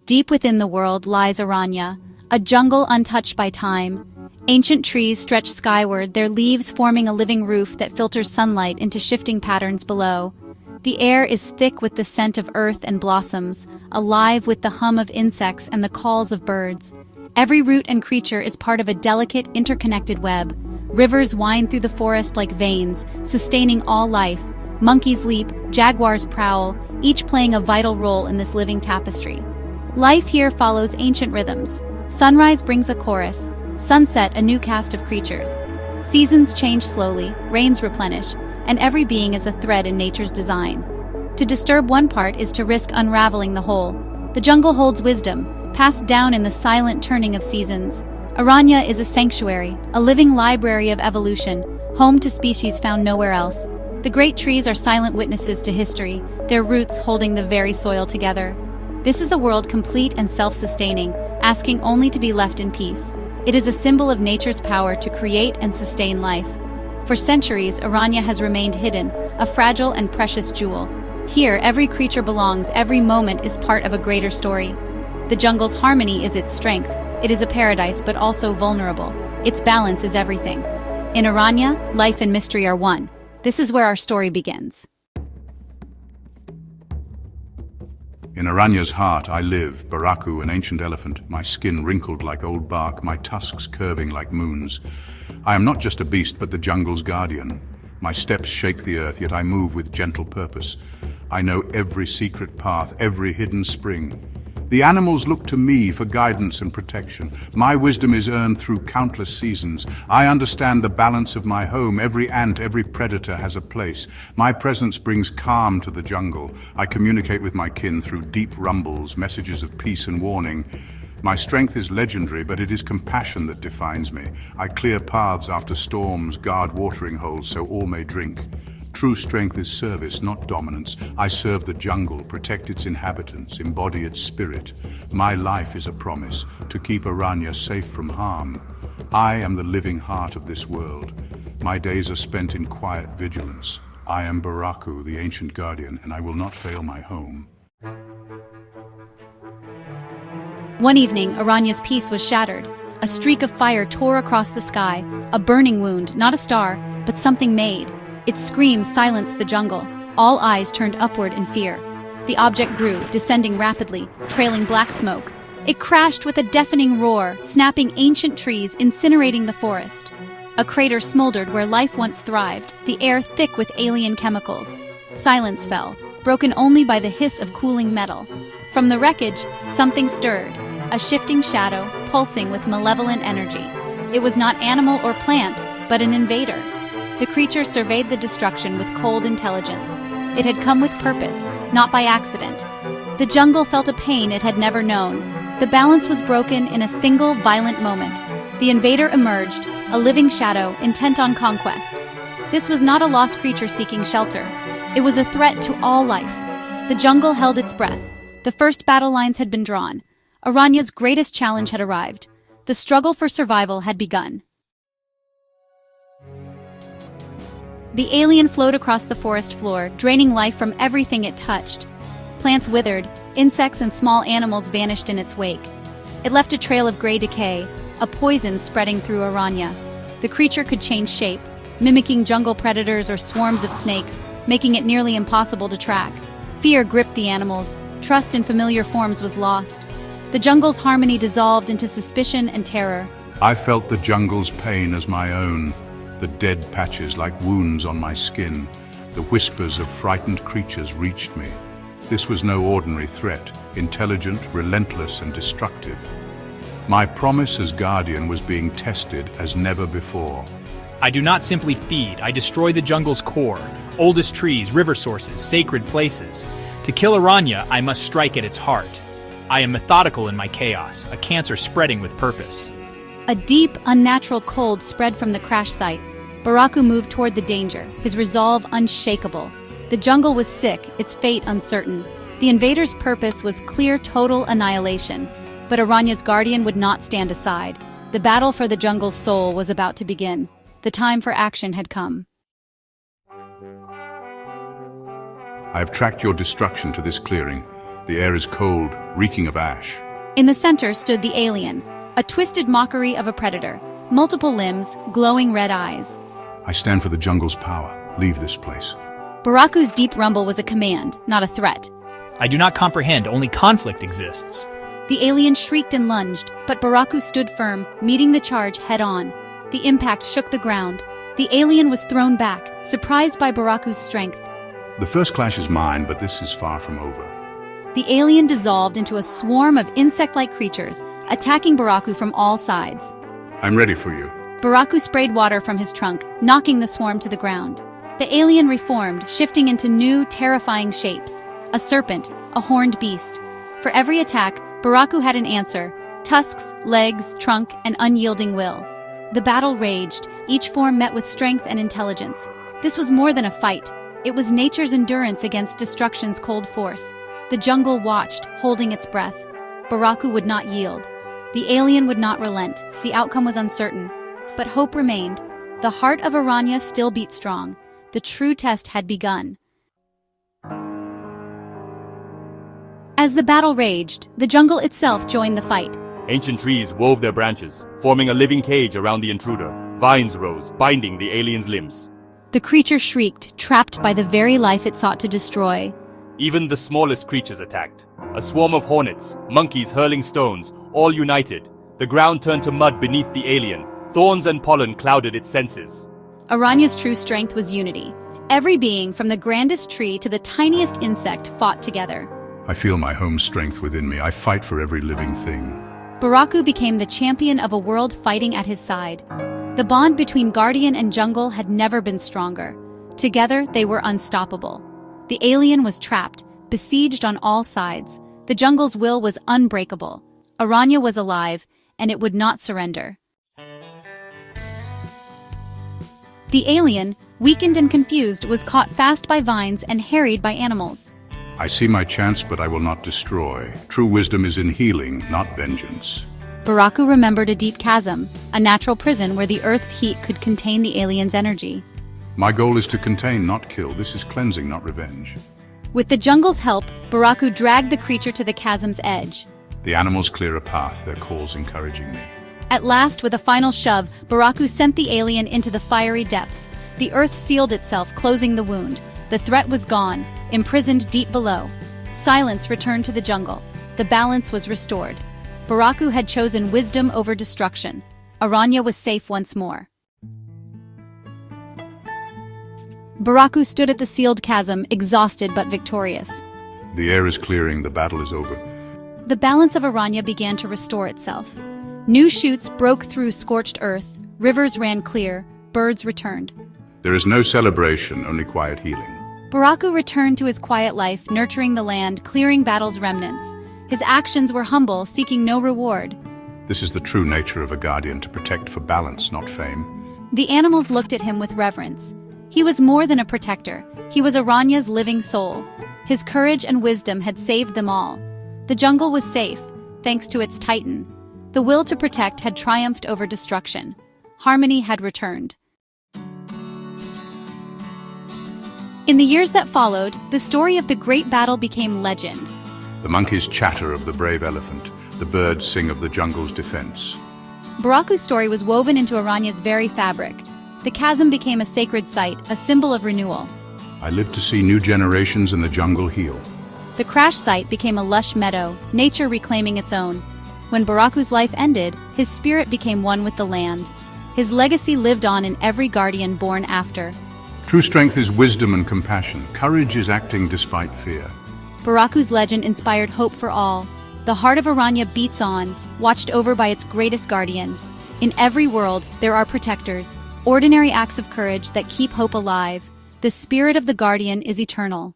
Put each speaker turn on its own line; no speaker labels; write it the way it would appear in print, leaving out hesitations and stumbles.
Deep within the world lies Aranya, a jungle untouched by time. Ancient trees stretch skyward, their leaves forming a living roof that filters sunlight into shifting patterns below. The air is thick with the scent of earth and blossoms, alive with the hum of insects and the calls of birds. Every root and creature is part of a delicate, interconnected web. Rivers wind through the forest like veins, sustaining all life. Monkeys leap, jaguars prowl, each playing a vital role in this living tapestry. Life here follows ancient rhythms. Sunrise brings a chorus, sunset a new cast of creatures. Seasons change slowly, rains replenish, and every being is a thread in nature's design. To disturb one part is to risk unraveling the whole. The jungle holds wisdom, passed down in the silent turning of seasons. Aranya is a sanctuary, a living library of evolution, home to species found nowhere else. The great trees are silent witnesses to history, their roots holding the very soil together. This is a world complete and self-sustaining, asking only to be left in peace. It is a symbol of nature's power to create and sustain life. For centuries, Aranya has remained hidden, a fragile and precious jewel. Here, every creature belongs, every moment is part of a greater story. The jungle's harmony is its strength. It is a paradise, but also vulnerable. Its balance is everything. In Aranya, life and mystery are one. This is where our story begins.
In Aranya's heart I live, Baraku, an ancient elephant, my skin wrinkled like old bark, my tusks curving like moons. I am not just a beast, but the jungle's guardian. My steps shake the earth, yet I move with gentle purpose. I know every secret path, every hidden spring. The animals look to me for guidance and protection. My wisdom is earned through countless seasons. I understand the balance of my home. Every ant, every predator has a place. My presence brings calm to the jungle. I communicate with my kin through deep rumbles, messages of peace and warning. My strength is legendary, but it is compassion that defines me. I clear paths after storms, guard watering holes so all may drink. True strength is service, not dominance. I serve the jungle, protect its inhabitants, embody its spirit. My life is a promise to keep Aranya safe from harm. I am the living heart of this world. My days are spent in quiet vigilance. I am Baraku, the ancient guardian, and I will not fail my home.
One evening, Aranya's peace was shattered. A streak of fire tore across the sky, a burning wound, not a star, but something made. Its scream silenced the jungle. All eyes turned upward in fear. The object grew, descending rapidly, trailing black smoke. It crashed with a deafening roar, snapping ancient trees, incinerating the forest. A crater smoldered where life once thrived, the air thick with alien chemicals. Silence fell, broken only by the hiss of cooling metal. From the wreckage, something stirred, a shifting shadow, pulsing with malevolent energy. It was not animal or plant, but an invader. The creature surveyed the destruction with cold intelligence. It had come with purpose, not by accident. The jungle felt a pain it had never known. The balance was broken in a single violent moment. The invader emerged, a living shadow intent on conquest. This was not a lost creature seeking shelter. It was a threat to all life. The jungle held its breath. The first battle lines had been drawn. Aranya's greatest challenge had arrived. The struggle for survival had begun. The alien flowed across the forest floor, draining life from everything it touched. Plants withered, insects and small animals vanished in its wake. It left a trail of gray decay, a poison spreading through Aranya. The creature could change shape, mimicking jungle predators or swarms of snakes, making it nearly impossible to track. Fear gripped the animals. Trust in familiar forms was lost. The jungle's harmony dissolved into suspicion and terror.
I felt the jungle's pain as my own. The dead patches like wounds on my skin. The whispers of frightened creatures reached me. This was no ordinary threat, intelligent, relentless, and destructive. My promise as guardian was being tested as never before.
I do not simply feed, I destroy the jungle's core, oldest trees, river sources, sacred places. To kill Aranya, I must strike at its heart. I am methodical in my chaos, a cancer spreading with purpose.
A deep, unnatural cold spread from the crash site. Baraku moved toward the danger, his resolve unshakable. The jungle was sick, its fate uncertain. The invader's purpose was clear total annihilation. But Aranya's guardian would not stand aside. The battle for the jungle's soul was about to begin. The time for action had come.
I have tracked your destruction to this clearing. The air is cold, reeking of ash.
In the center stood the alien, a twisted mockery of a predator, multiple limbs, glowing red eyes.
I stand for the jungle's power. Leave this place.
Baraku's deep rumble was a command, not a threat.
I do not comprehend, only conflict exists.
The alien shrieked and lunged, but Baraku stood firm, meeting the charge head-on. The impact shook the ground. The alien was thrown back, surprised by Baraku's strength.
The first clash is mine, but this is far from over.
The alien dissolved into a swarm of insect-like creatures, attacking Baraku from all sides.
I'm ready for you.
Baraku sprayed water from his trunk, knocking the swarm to the ground. The alien reformed, shifting into new, terrifying shapes. A serpent, a horned beast. For every attack, Baraku had an answer: tusks, legs, trunk, and unyielding will. The battle raged, each form met with strength and intelligence. This was more than a fight. It was nature's endurance against destruction's cold force. The jungle watched, holding its breath. Baraku would not yield. The alien would not relent. The outcome was uncertain. But hope remained. The heart of Aranya still beat strong. The true test had begun. As the battle raged, the jungle itself joined the fight.
Ancient trees wove their branches, forming a living cage around the intruder. Vines rose, binding the alien's limbs.
The creature shrieked, trapped by the very life it sought to destroy.
Even the smallest creatures attacked. A swarm of hornets, monkeys hurling stones, all united. The ground turned to mud beneath the alien. Thorns and pollen clouded its senses.
Aranya's true strength was unity. Every being, from the grandest tree to the tiniest insect, fought together.
I feel my home strength within me. I fight for every living thing.
Baraku became the champion of a world fighting at his side. The bond between guardian and jungle had never been stronger. Together, they were unstoppable. The alien was trapped, besieged on all sides. The jungle's will was unbreakable. Aranya was alive, and it would not surrender. The alien, weakened and confused, was caught fast by vines and harried by animals.
I see my chance, but I will not destroy. True wisdom is in healing, not vengeance.
Baraku remembered a deep chasm, a natural prison where the earth's heat could contain the alien's energy.
My goal is to contain, not kill. This is cleansing, not revenge.
With the jungle's help, Baraku dragged the creature to the chasm's edge.
The animals clear a path, their calls encouraging me.
At last, with a final shove, Baraku sent the alien into the fiery depths. The earth sealed itself, closing the wound. The threat was gone, imprisoned deep below. Silence returned to the jungle. The balance was restored. Baraku had chosen wisdom over destruction. Aranya was safe once more. Baraku stood at the sealed chasm, exhausted but victorious.
The air is clearing, the battle is over.
The balance of Aranya began to restore itself. New shoots broke through scorched earth, rivers ran clear, birds returned.
There is no celebration, only quiet healing.
Baraku returned to his quiet life, nurturing the land, clearing battle's remnants. His actions were humble, seeking no reward.
This is the true nature of a guardian, to protect for balance, not fame.
The animals looked at him with reverence. He was more than a protector. He was Aranya's living soul. His courage and wisdom had saved them all. The jungle was safe, thanks to its titan. The will to protect had triumphed over destruction. Harmony had returned. In the years that followed, the story of the great battle became legend.
The monkeys chatter of the brave elephant. The birds sing of the jungle's defense.
Baraku's story was woven into Aranya's very fabric. The chasm became a sacred site, a symbol of renewal.
I live to see new generations in the jungle heal.
The crash site became a lush meadow, nature reclaiming its own. When Baraku's life ended, his spirit became one with the land. His legacy lived on in every guardian born after.
True strength is wisdom and compassion. Courage is acting despite fear.
Baraku's legend inspired hope for all. The heart of Aranya beats on, watched over by its greatest guardian. In every world, there are protectors, ordinary acts of courage that keep hope alive. The spirit of the guardian is eternal.